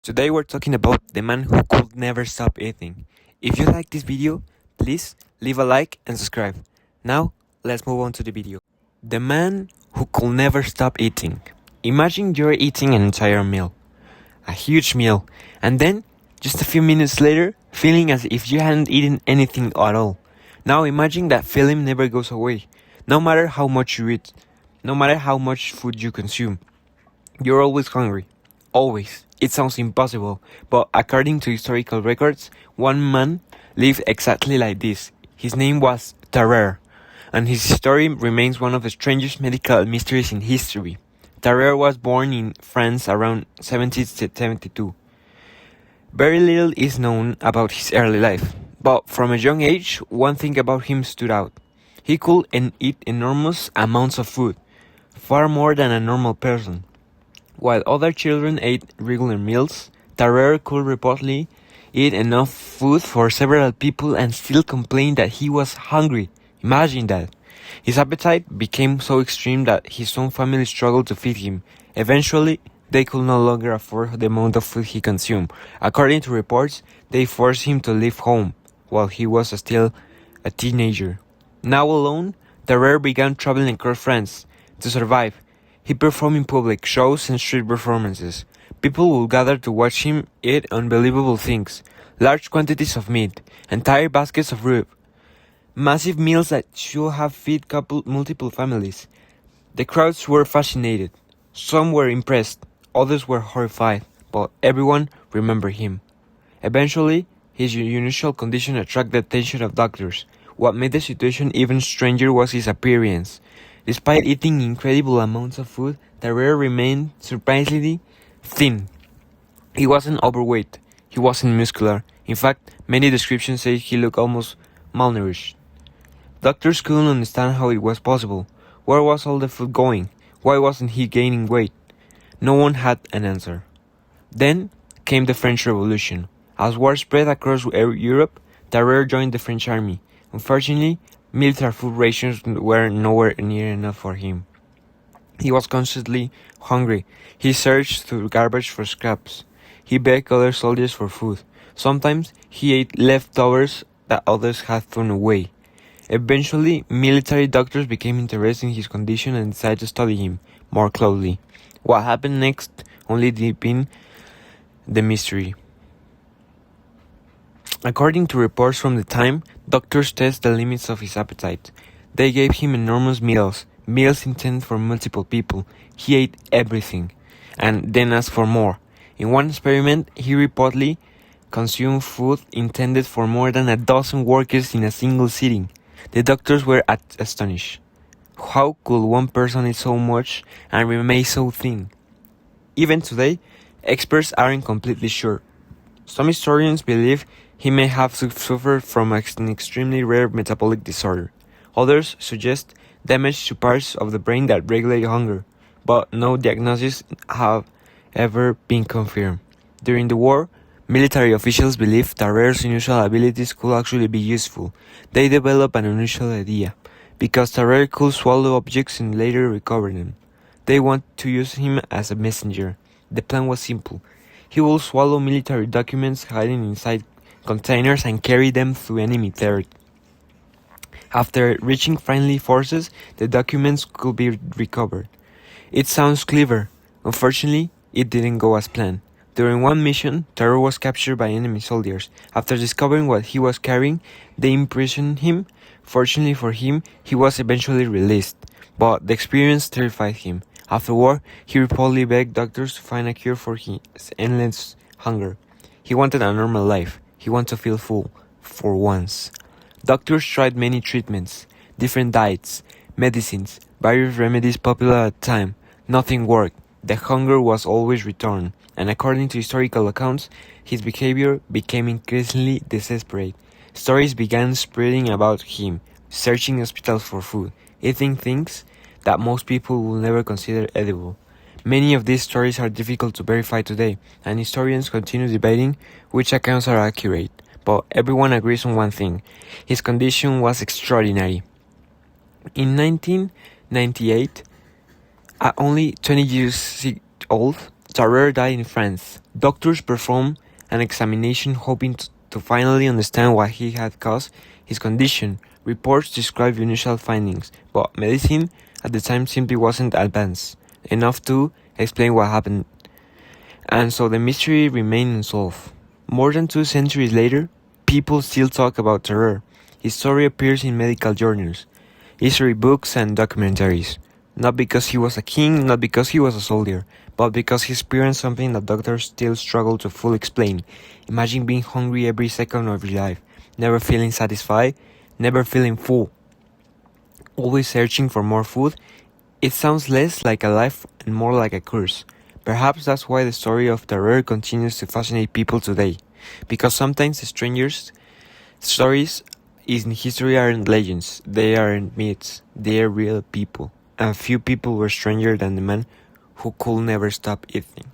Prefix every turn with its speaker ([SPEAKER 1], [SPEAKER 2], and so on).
[SPEAKER 1] Today we're talking about the man who could never stop eating. If you like this video, please leave a like and subscribe. Now, let's move on to the video. The man who could never stop eating. Imagine you're eating an entire meal, a huge meal, and then, just a few minutes later, feeling as if you hadn't eaten anything at all. Now imagine that feeling never goes away, no matter how much you eat, no matter how much food you consume. You're always hungry. Always. It sounds impossible, but according to historical records, one man lived exactly like this. His name was Tarrer, and his story remains one of the strangest medical mysteries in history. Tarrer was born in France around 1772. Very little is known about his early life, but from a young age, one thing about him stood out. He could eat enormous amounts of food, far more than a normal person. While other children ate regular meals, Tarrer could reportedly eat enough food for several people and still complain that he was hungry. Imagine that. His appetite became so extreme that his own family struggled to feed him. Eventually, they could no longer afford the amount of food he consumed. According to reports, they forced him to leave home while he was still a teenager. Now alone, Tarrer began traveling across France to survive. He performed in public shows and street performances. People would gather to watch him eat unbelievable things, large quantities of meat, entire baskets of rib, massive meals that should have fed multiple families. The crowds were fascinated. Some were impressed, others were horrified, but everyone remembered him. Eventually, his unusual condition attracted the attention of doctors. What made the situation even stranger was his appearance. Despite eating incredible amounts of food, Tarrer remained surprisingly thin. He wasn't overweight. He wasn't muscular. In fact, many descriptions say he looked almost malnourished. Doctors couldn't understand how it was possible. Where was all the food going? Why wasn't he gaining weight? No one had an answer. Then came the French Revolution. As war spread across Europe, Tarrer joined the French army. Unfortunately, military food rations were nowhere near enough for him. He was constantly hungry. He searched through garbage for scraps. He begged other soldiers for food. Sometimes he ate leftovers that others had thrown away. Eventually, military doctors became interested in his condition and decided to study him more closely. What happened next only deepened the mystery. According to reports from the time, doctors tested the limits of his appetite. They gave him enormous meals intended for multiple people. He ate everything, and then asked for more. In one experiment, he reportedly consumed food intended for more than a dozen workers in a single sitting. The doctors were astonished. How could one person eat so much and remain so thin? Even today, experts aren't completely sure. Some historians believe he may have suffered from an extremely rare metabolic disorder. Others suggest damage to parts of the brain that regulate hunger, but no diagnoses have ever been confirmed. During the war, military officials believed Tarrer's unusual abilities could actually be useful. They developed an unusual idea. Because Tarrer could swallow objects and later recover them, they wanted to use him as a messenger. The plan was simple. He would swallow military documents hiding inside containers and carry them through enemy territory. After reaching friendly forces, the documents could be recovered. It sounds clever. Unfortunately, it didn't go as planned. During one mission, Tarrer was captured by enemy soldiers. After discovering what he was carrying, they imprisoned him. Fortunately for him, he was eventually released, but the experience terrified him. Afterward, he reportedly begged doctors to find a cure for his endless hunger. He wanted a normal life. He wanted to feel full, for once. Doctors tried many treatments, different diets, medicines, various remedies popular at the time. Nothing worked. The hunger was always returned, and according to historical accounts, his behavior became increasingly desperate. Stories began spreading about him, searching hospitals for food, eating things that most people will never consider edible. Many of these stories are difficult to verify today, and historians continue debating which accounts are accurate, but everyone agrees on one thing: his condition was extraordinary. In 1998, at only 20 years old, Tarreur died in France. Doctors performed an examination hoping to finally understand what he had caused his condition. Reports described initial findings, but medicine at the time simply wasn't advanced enough to explain what happened, and so the mystery remained unsolved. More than 2 centuries later, people still talk about Tarreur. His story appears in medical journals, history books, and documentaries. Not because he was a king, not because he was a soldier, but because he experienced something that doctors still struggle to fully explain. Imagine being hungry every second of your life, never feeling satisfied, never feeling full, always searching for more food. It sounds less like a life and more like a curse. Perhaps that's why the story of Tarreur continues to fascinate people today, because sometimes the strangest stories in history aren't legends, they aren't myths, they are real people. And few people were stranger than the man who could never stop eating.